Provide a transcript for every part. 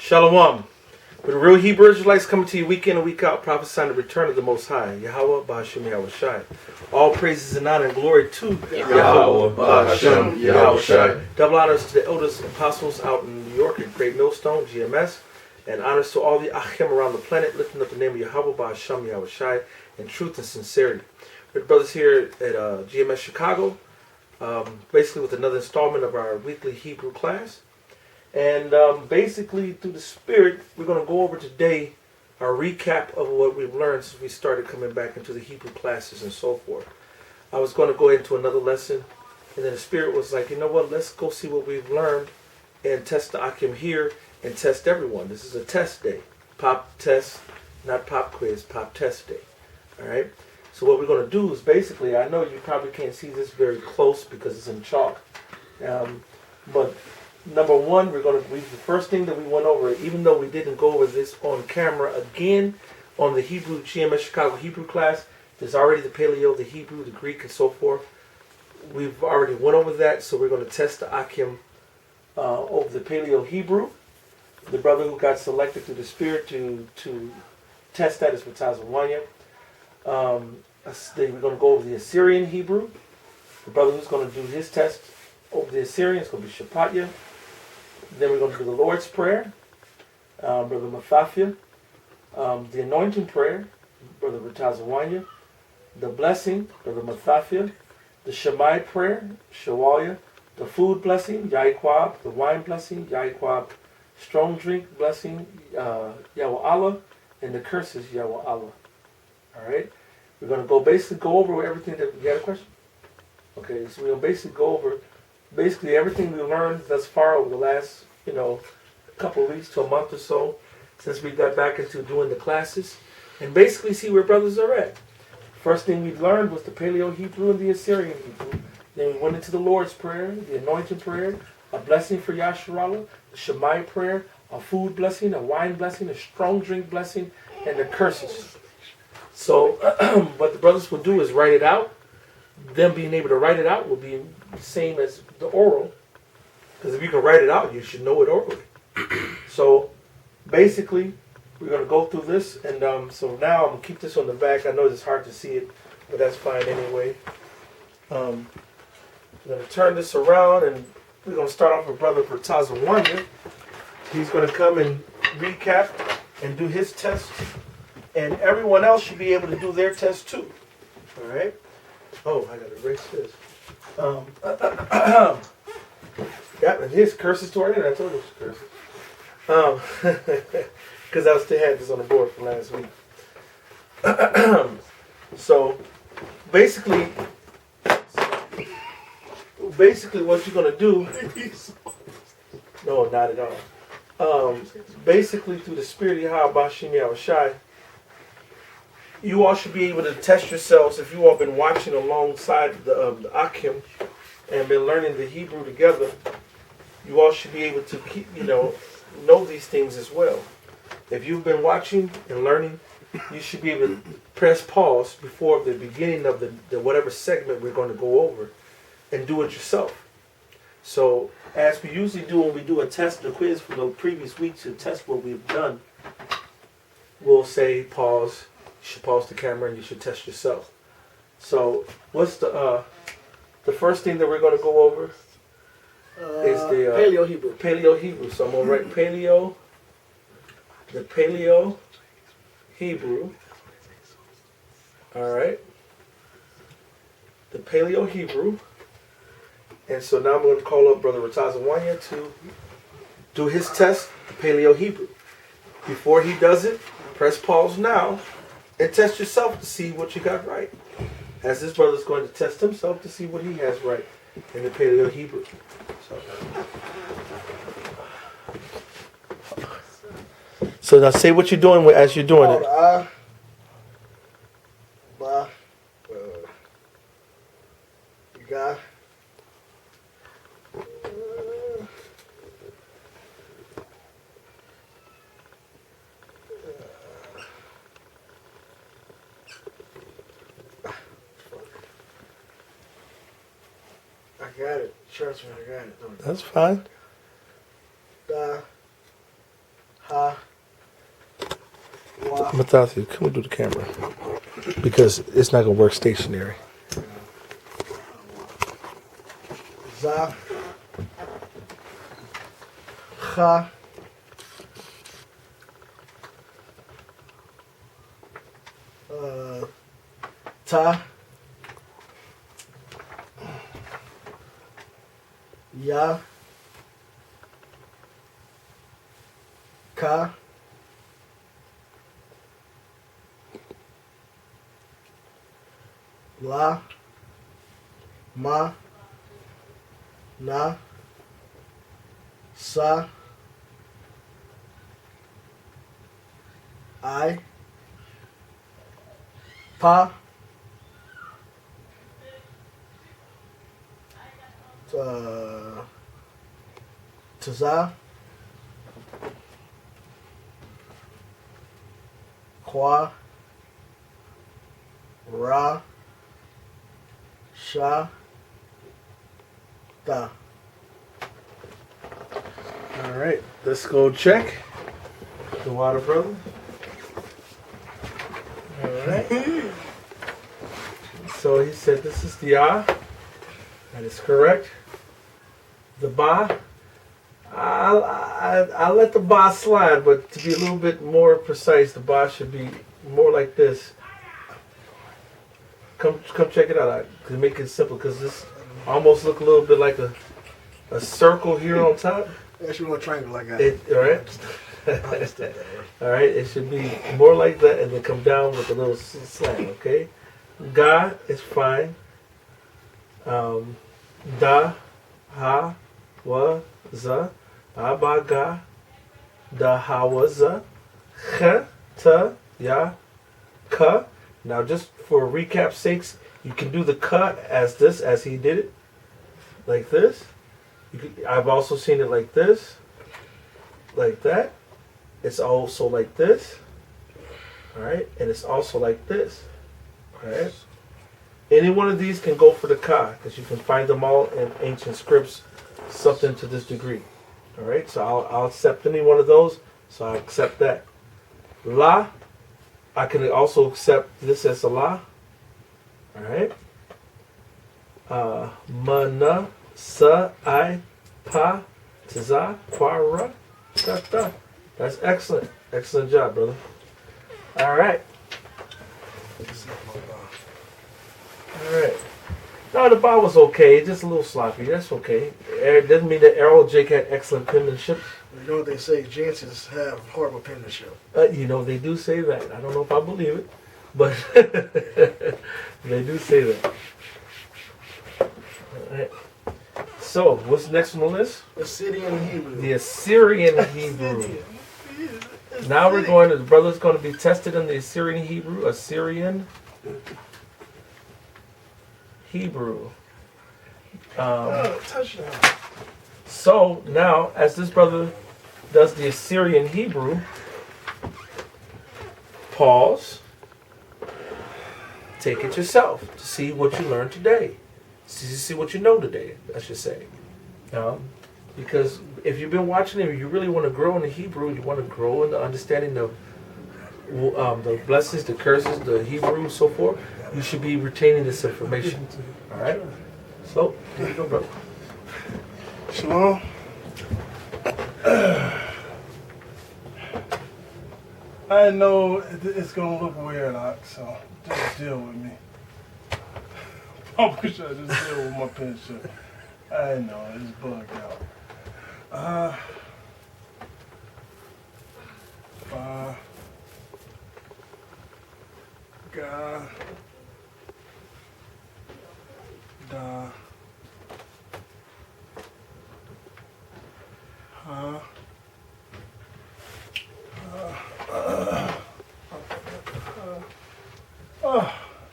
Shalom. With the real Hebrew Israelites coming to you week in and week out, prophesying the return of the Most High, YAHAWAH, BAHASHAM, YAHAWASHI. All praises and honor and glory to YAHAWAH, BAHASHAM, YAHAWASHI. Double honors to the elders apostles out in New York at Great Millstone, GMS. And honors to all the Achim around the planet, lifting up the name of YAHAWAH, BAHASHAM, YAHAWASHI, in truth and sincerity. We're brothers here at GMS Chicago, basically with another installment of our weekly Hebrew class. And basically, through the Spirit, we're going to go over today our recap of what we've learned since we started coming back into the Hebrew classes and so forth. I was going to go into another lesson, and then the Spirit was like, you know what, let's go see what we've learned and test the Akim here and test everyone. This is a test day. Pop test, not pop quiz, pop test day. All right? So what we're going to do is basically, I know you probably can't see this very close because it's in chalk, but number one, we're going to read the first thing that we went over, even though we didn't go over this on camera again on the Hebrew GMS Chicago Hebrew class. There's already the Paleo, the Hebrew, the Greek, and so forth. We've already went over that, so we're going to test the Akim over the Paleo Hebrew. The brother who got selected through the Spirit to test that is Matazawanya. Then we're going to go over the Assyrian Hebrew. The brother who's going to do his test over the Assyrian is going to be Shapatya. Then we're going to do the Lord's Prayer, Brother Mathafia. The Anointing Prayer, Brother Matazawanya. The Blessing, Brother Mathafia. The Shemai Prayer, Shawaya. The Food Blessing, Yahikwab. The Wine Blessing, Yahikwab. Strong Drink Blessing, Yahweh Allah. And the Curses, Yahweh Allah. Alright? We're going to basically go over everything that... You got a question? Okay, so we're going to basically go over everything we learned thus far over the last, couple of weeks to a month or so since we got back into doing the classes, and basically see where brothers are at. First thing we learned was the Paleo Hebrew and the Assyrian Hebrew. Then we went into the Lord's Prayer, the Anointing Prayer, a blessing for Yasharallah, the Shemai Prayer, a food blessing, a wine blessing, a strong drink blessing, and the curses. So what the brothers will do is write it out. Them being able to write it out will be the same as the oral. Because if you can write it out, you should know it orally. So basically, we're going to go through this. And so now I'm going to keep this on the back. I know it's hard to see it, but that's fine anyway. I'm going to turn this around, and we're going to start off with Brother Matazawanya. He's going to come and recap and do his test. And everyone else should be able to do their test too. All right? Oh, I got to erase this. Yeah, and here's curses toward it. I told you it was curses. Because I still had this on the board from last week. So, basically what you're going to do... No, not at all. Basically, through the Spirit of YAHAWAH, BAHASHAM, YAHAWASHI, you all should be able to test yourselves if you all been watching alongside the Akim and been learning the Hebrew together. You all should be able to keep, know these things as well. If you've been watching and learning, you should be able to press pause before the beginning of the whatever segment we're going to go over and do it yourself. So as we usually do when we do a test or quiz for the previous week to test what we've done, we'll say pause. You should pause the camera and you should test yourself. So what's the first thing that we're going to go over? Is the Paleo Hebrew. Paleo Hebrew. So I'm going to write Paleo, the Paleo Hebrew. All right. The Paleo Hebrew. And so now I'm going to call up Brother Matazawanya to do his test, the Paleo Hebrew. Before he does it, press pause now. And test yourself to see what you got right. As this brother's going to test himself to see what he has right in the Paleo Hebrew. So now say what you're doing as you're doing it. I got it. Trust me, I got it. That's fine. Matthew, can we do the camera? Because it's not going to work stationary. Za. Ha. Ta. Ya. Ka. La. Ma. Na. Sa. I. Pa. Taza. Kwa. Ra. Sha. Da. All right, let's go check the water, brother. All right. So he said this is the ah. That is correct. The ba. I'll let the ba slide, but to be a little bit more precise, the ba should be more like this. Come check it out. To make it simple, because this almost look a little bit like a circle here on top. Actually, want a triangle like that. All right. All right. It should be more like that, and then come down with a little slant. Okay. Ga is fine. Da, ha, wa, za, aba, ga, da, ha, wa, za, kha, ta, ya, ka. Now, just for recap's sakes, you can do the ka as this, as he did it, like this. I've also seen it like this, like that. It's also like this, all right, and it's also like this, all right. Any one of these can go for the ka, because you can find them all in ancient scripts, something to this degree, all right. So I'll accept any one of those. So I accept that. La, I can also accept this as a la, all right. Mana. Sa, I, pa, taza, para, da, da. That's excellent. Excellent job, brother. All right. All right. No, the bar was okay. Just a little sloppy. That's okay. It doesn't mean that Errol Jake had excellent penmanship. You know what they say? Jansen's have horrible penmanship. You know, they do say that. I don't know if I believe it, but they do say that. All right. So, what's next on the list? Assyrian Hebrew. The Assyrian Hebrew. Now we're going to, the brother's going to be tested in the Assyrian Hebrew. Assyrian Hebrew. Touchdown. So, now, as this brother does the Assyrian Hebrew, pause. Take it yourself to see what you learned today. See what you know today, I should say. Because if you've been watching it, you really want to grow in the Hebrew, you want to grow in the understanding of the blessings, the curses, the Hebrew, so forth, you should be retaining this information. All right? So, here you go, brother. Shalom. I know it's going to look weird, so just deal with me. I wish I just deal with my penmanship. I know, it's bugged out. Ga, da, ha,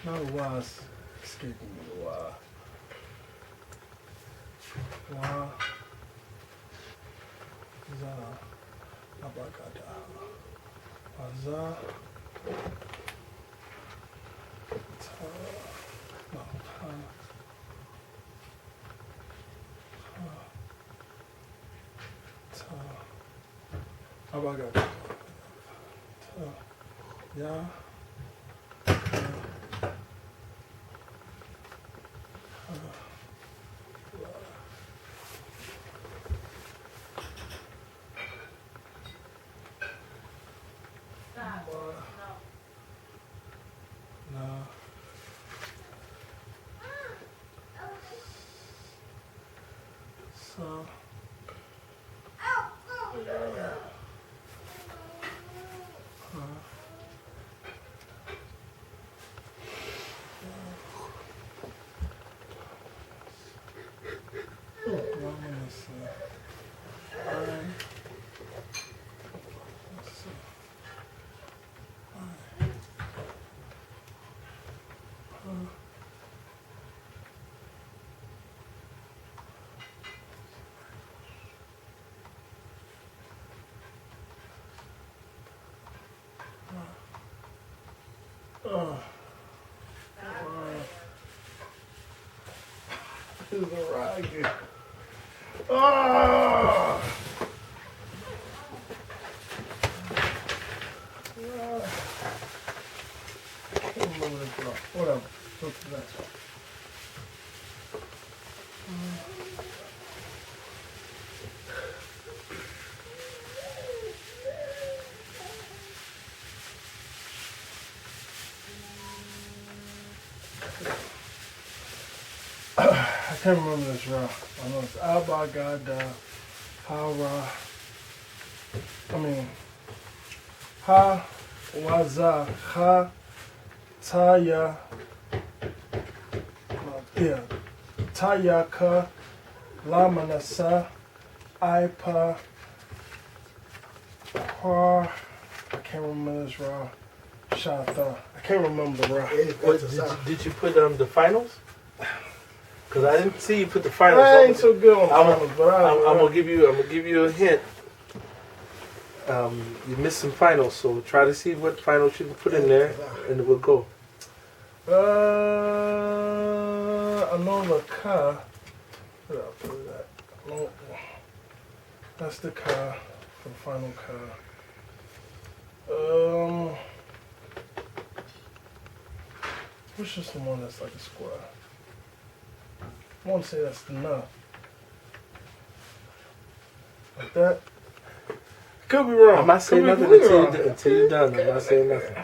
not a was escaping me. Wa, za, abagada, waza, ta, no, ha, ta, abagada, ta, Ya. So, this is a ride. Oh! I can't remember the drop. Whatever. Look at that. I can't remember this route. I know it's Abba Gada Hara. I mean Ha Waza Ha Taya. Yeah. Tayaka Lamanasa Ipa Par. I can't remember this route. Shata. I can't remember the route. Did you put the finals? Because I didn't see you put the finals. I ain't so good on finals, but I'm gonna give you a hint. You missed some finals, so try to see what finals you can put in there, and we'll go. I know the car. Where did I put that? No, that's the car for the final car. Which is the one that's like a square? I want to say that's enough. Like that. Could be wrong. I'm not saying nothing until you're done. I'm not saying nothing.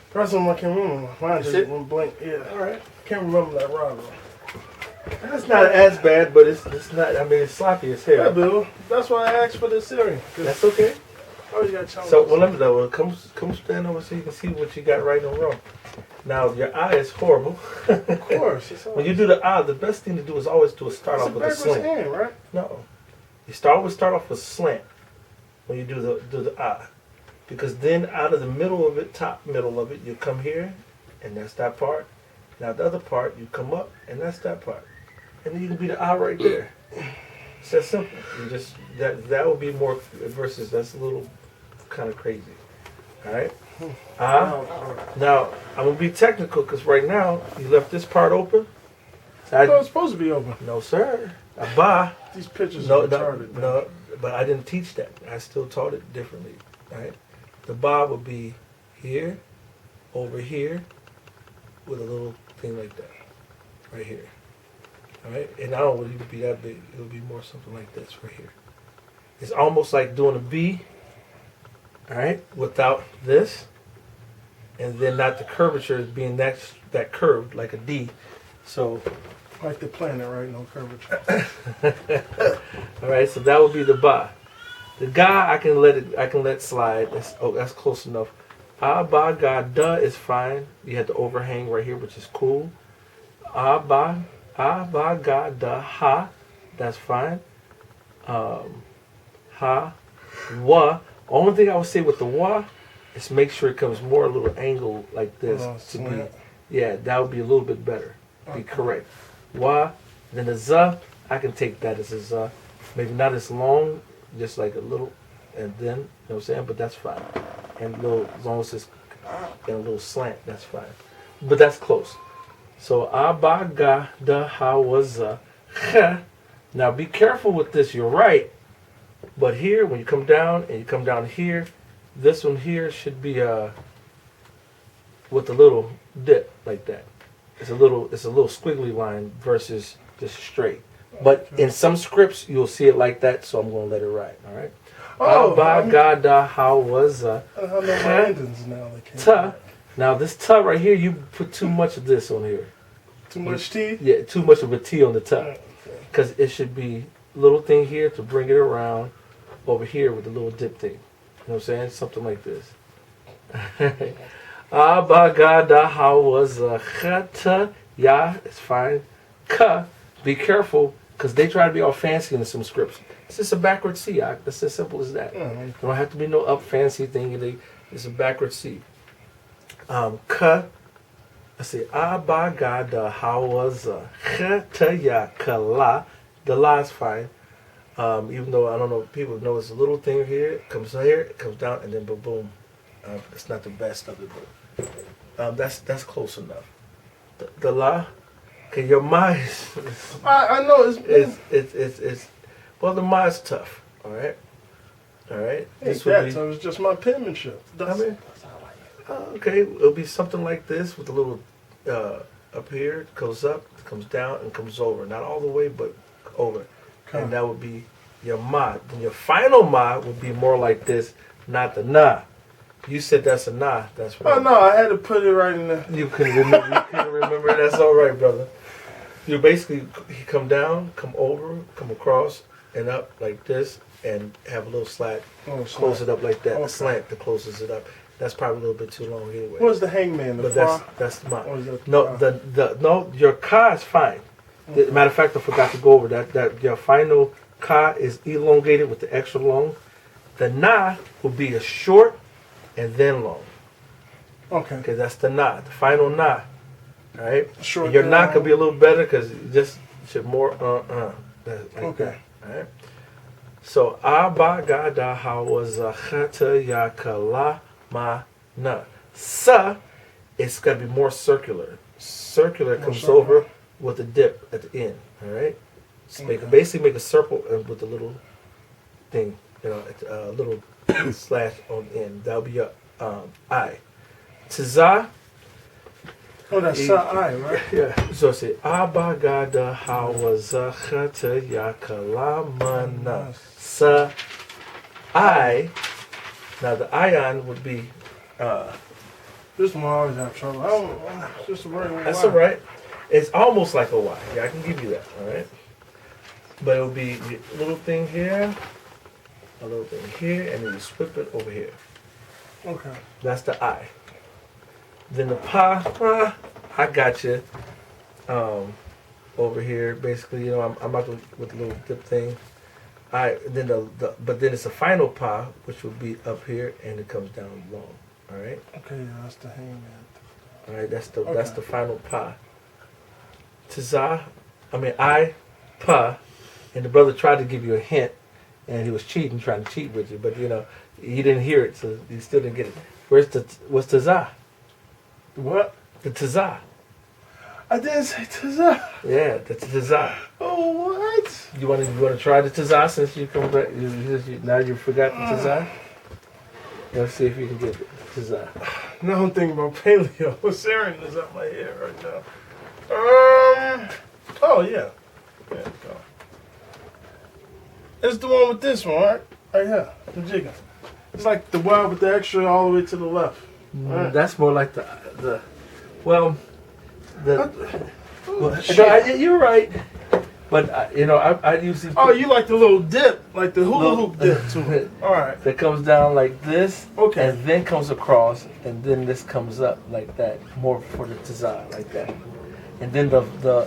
First one I can't remember. Mine just went blank. Yeah. All right. Can't remember that ride. It's not as bad, but it's not. I mean, it's sloppy as hell. Yeah, Bill. That's why I asked for this series. That's okay. I always got challenges. So, well, let me know. Come stand over so you can see what you got right and wrong. Now, your eye is horrible. Of course. When you do the eye, the best thing to do is always start off with a slant. Hand, right? No, you start off with slant when you do the eye, because then out of the middle of it, top middle of it, you come here, and that's that part. Now the other part, you come up, and that's that part, and then you can be the eye right there. It's that simple. You just that would be more versus that's a little kind of crazy. All right. Now I'm gonna be technical because right now you left this part open. It's supposed to be open. No, sir. Abba. These pictures are retarded. No, but I didn't teach that. I still taught it differently. All right. The ba would be here, over here, with a little thing like that, right here. All right. And I don't want it to be that big. It'll be more something like this right here. It's almost like doing a B. All right, without this, and then not the curvature as being that curved like a D. So, like the planet, right? No curvature. all right, so that would be the ba. The ga I can let slide. That's close enough. Ba ga da is fine. You had the overhang right here, which is cool. Ba ga da ha, that's fine. Ha wa. Only thing I would say with the wa is make sure it comes more a little angle like this to be. Yeah, that would be a little bit better. Be correct. Wa, then the za, I can take that as a za. Maybe not as long, just like a little, and then, you know what I'm saying? But that's fine. And as long as it's in a little slant, that's fine. But that's close. So, ba ga da ha wa za. Now be careful with this. You're right. But here, when you come down and you come down here, this one here should be with a little dip like that. It's a little squiggly line versus just straight. But in some scripts, you'll see it like that, so I'm going to let it ride. All right. Now this ta right here, you put too much of this on here. Too much T? Yeah, too much of a T on the top. Because it should be a little thing here to bring it around over here with the little dip thing. You know what I'm saying? Something like this. It's fine. Ka, be careful, because they try to be all fancy in some scripts. It's just a backward C. That's as simple as that. There don't have to be no up fancy thing. It's a backward C. Ka, let's see. Abagadahawaza. Khataya kala. The la is fine. Even though I don't know, people know it's a little thing here. It comes down, and then boom, boom. It's not the best of it, but that's close enough. The la, okay, your ma is. I know it's well, the ma is tough. All right. This would be, so it's just my penmanship. Okay, it'll be something like this with a little up here. It goes up, comes down, and comes over. Not all the way, but over. Okay. And that would be your ma. Then your final ma would be more like this, not the na. You said that's a na. That's right. Oh no, I had to put it right in there. You couldn't remember. That's all right, brother. You basically come down, come over, come across, and up like this, and have a little slat. Close it up like that. A slant that closes it up. That's probably a little bit too long anyway. What's the hangman? But that's mine. No, your ka is fine. Matter of fact, I forgot to go over that. Your final ka is elongated with the extra long. The na will be a short and then long. Okay. Okay, that's the na, the final na. All right. Short. Your na could be a little better because you just should more like okay. That. All right. So abagadahawaza yakala ma na. Sa, it's got to be more circular. Circular comes over with a dip at the end. All right. So basically make a circle with a little thing, a little slash on the end. That'll be your I. Tza. Oh, that's I, right? Yeah. So say abagadahawaza yakalamana. Sa I. Now the ion would be. This one I always have trouble. Just a regular That's Y. all right. It's almost like a Y. Yeah, I can give you that. All right. But it'll be a little thing here, a little thing here, and then you swip it over here. Okay. That's the I. Then the pa, I got you. Over here, basically, I'm about to with the little dip thing. But then it's a final pa, which will be up here, and it comes down long. All right. Okay, yeah, that's the hangman. All right, that's the final pa. I, pa, and the brother tried to give you a hint, and he was trying to cheat with you, but he didn't hear it, so he still didn't get it. What's tza? What? The tza. I didn't say tza. Yeah, the tza. Oh, what? You want to try the tza since you come back? Now you forgot the tza. Let's see if you can get it. Tza. Now I'm thinking about paleo. Sarin is up my head right now. Oh yeah. Yeah, go. It's the one with this one, right? Right here, the jigger. It's like the Y with the extra all the way to the left. Right. That's more like well, you're right. But I usually. Oh, you like the little dip, like the hula hoop dip to it. All right. That comes down like this, okay, and then comes across, and then this comes up like that, more for the tza, like that, and then the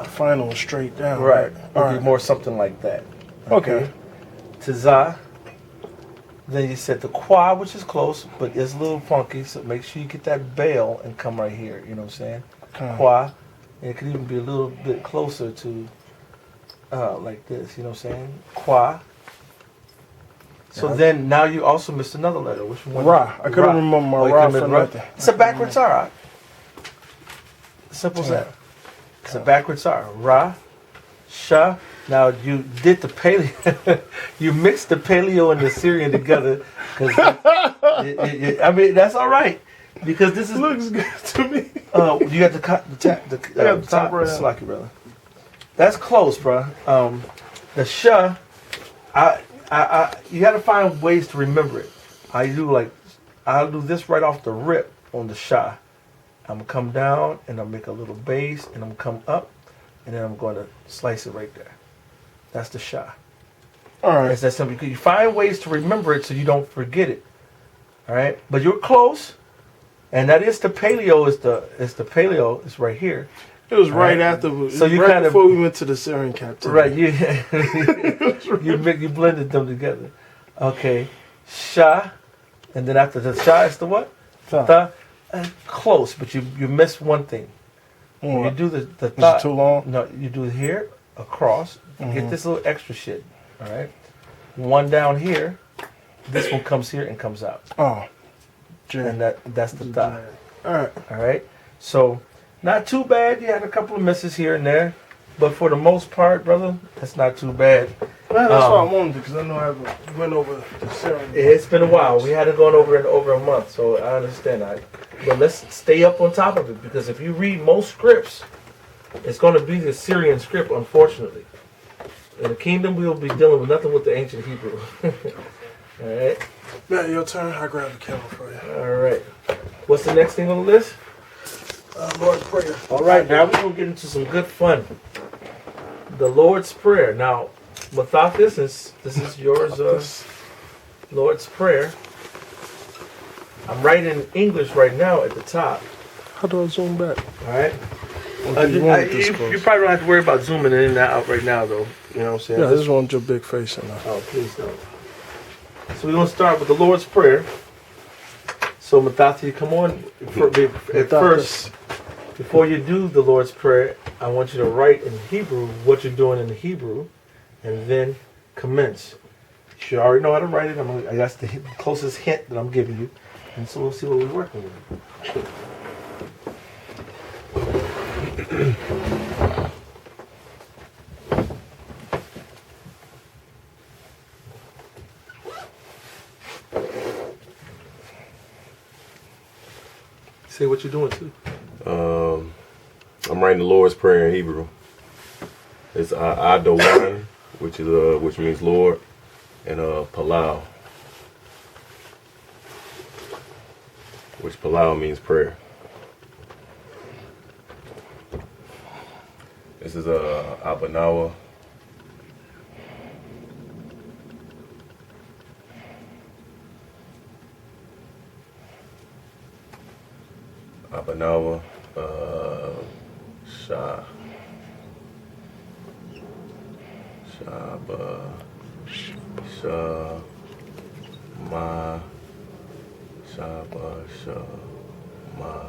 final straight down. Right. Would All be right. more something like that. Okay. Tza. Then you said the qua, which is close, but it's a little funky, so make sure you get that bail and come right here, you know what I'm saying? Okay. Qua. And it could even be a little bit closer to like this, you know what I'm saying? Qua. So then now you also missed another letter. Which one? Ra. I couldn't remember my ra for nothing. It's a backwards R. Simple as that. It's a backwards R. Ra, Sha, Now you did the paleo. You mixed the paleo and the Syrian together. Cause I mean that's all right because this is Looks good to me. you got the top right It's lucky, brother. That's close, bro. The Shah, you got to find ways to remember it. I'll do this right off the rip on the Shah. I'm gonna come down and I'll make a little base and I'm gonna come up and then I'm going to slice it right there. That's the Shah. All right. It's that simple. You find ways to remember it so you don't forget it. All right, but you're close, and that is the paleo. It's the paleo. It's right here. It was right Right. after. So you right kind of- before we went to the Syrian captivity. Right, you blended them together. Okay, Shah, and then after the Shah is the what? Tha. Close, but you missed one thing. You do the Is thought. it too long? No, you do it here across. Get Mhm. this little extra shit. All right, one down here. This one comes here and comes out, Oh. and that's the thought. All right. All right, so not too bad. You had a couple of misses here and there, but for the most part, brother, that's not too bad. Well, that's what I wanted because I know I went over the Syrian. It's been a while. We hadn't gone over it in over a month, so I understand that. But let's stay up on top of it because if you read most scripts, it's going to be the Syrian script, unfortunately. In the kingdom, we will be dealing with nothing with the ancient Hebrew. All right. Matt, your turn. I grab the camera for you. All right. What's the next thing on the list? Lord's Prayer. All right. Now we're going to get into some good fun. The Lord's Prayer. Now, without this is yours, Lord's Prayer. I'm writing English right now at the top. How do I zoom back? All right. You want it this You close. probably don't have to worry about zooming in and out right now, though. You know what I'm saying? Yeah, I just want your big face in there. Oh, please don't. So we're going to start with the Lord's Prayer. So, Matati, come on. At first, before you do the Lord's Prayer, I want you to write in Hebrew what you're doing in Hebrew, and then commence. You already know how to write it. That's the closest hint that I'm giving you. And so we'll see what we're working with. Say what you're doing too. I'm writing the Lord's Prayer in Hebrew. It's Adawan, which means Lord, and Paleo, which Paleo means prayer. This is Abanawa. Abanawa, Shah, Shaba, Shah, Ma, Shaba, Shah, Ma,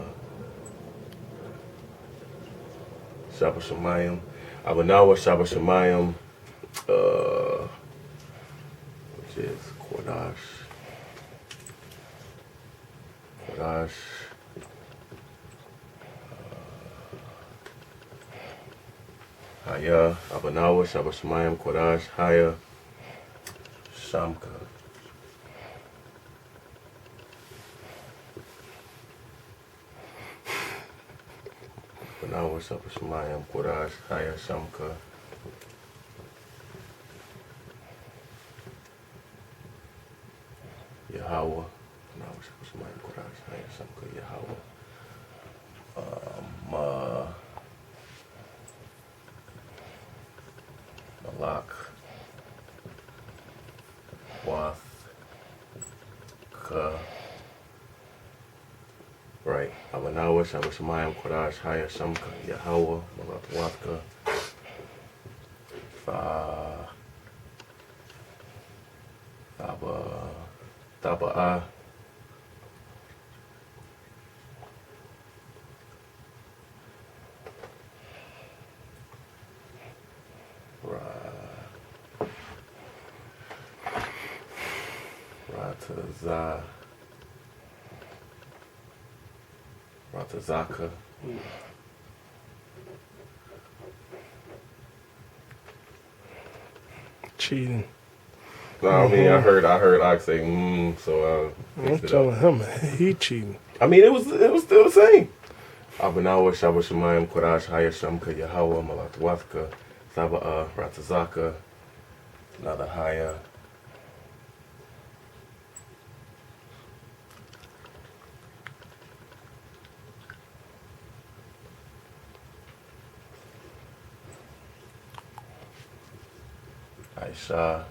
Shaba Shemayim, Abanawa, Shaba Shemayim, which is QADASH, Haya, Abanawa, Shaba Shemayim, QADASH, Haya, Shamka. Abanawa, Shaba Shemayim, QADASH, Haya, Shamka. YAHAWAH. Abanawa, Shaba Shemayim, QADASH, Haya, Shamka, YAHAWAH. Malak, Wath, Ka, right, Abanawa, Shaba Shemayim, QADASH, Haya, Shamka, YAHAWAH, Malak, Wath, Ka, Taba'a, Ratazaka, Cheating. No, I mean I heard Ox say so I'm fixed it telling up. him he cheating. I mean it was still the same. Abanawa Shaba Shemayim Qadash Hayasham Ka Yahawah Malatwaska Saba Ratazaka Nadahaya. Aisha.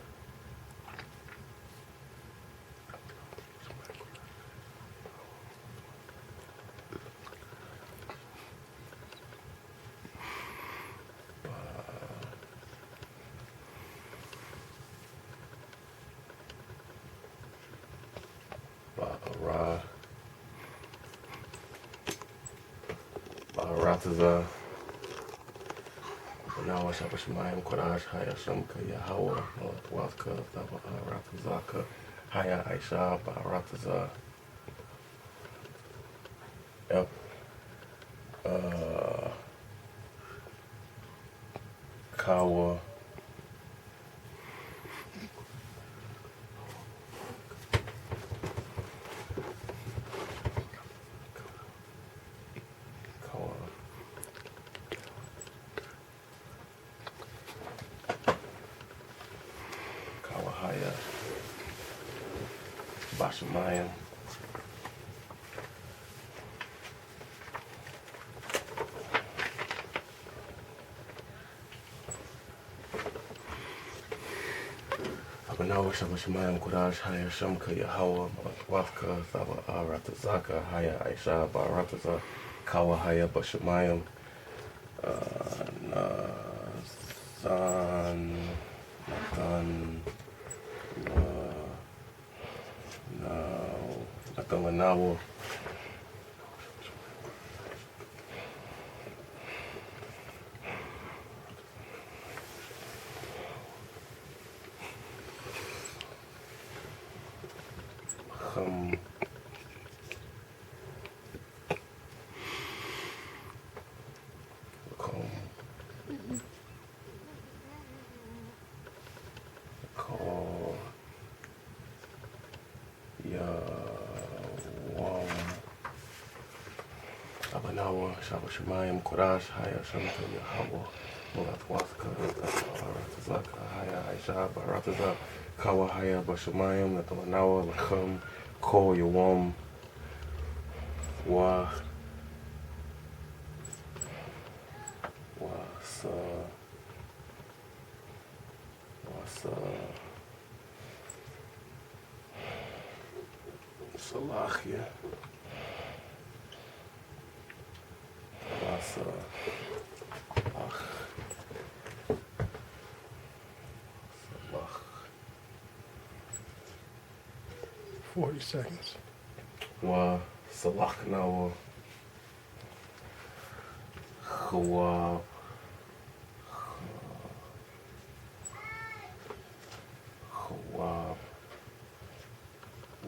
Barataza. Now Shaba Shemayim Qadash Hayasham Ka Yahawah Malatwaska Saba Ratazaka Haya Aisha Barataza. Yep. Kawa. Kawahaya. Bashamayim. Abanawa Shaba Shemayim Qadash Hayasham Ka Yahawah Malatwaska Saba Ratazaka Haya Aisha Barataza Kawahaya Bashamayim Nathan Lanawa. Abanawa Shaba Shemayim Qadash Hayasham Ka Yahawah Malatwaska Ratazaka Haya Aisha Barataza Kawahaya Bashamayim Nathalanawa Lacham Ko Yawam Wasa Salachia. Salach. 40 seconds. Wa Salach Nawa. Chawab.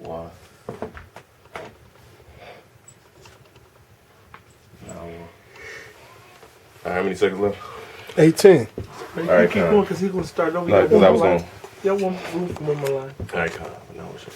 Wa. How many seconds left? 18. You right, keep going because he's going to start over. No, because I was going. Yeah, one move from one more line. All right, Kyle. Now, what's up?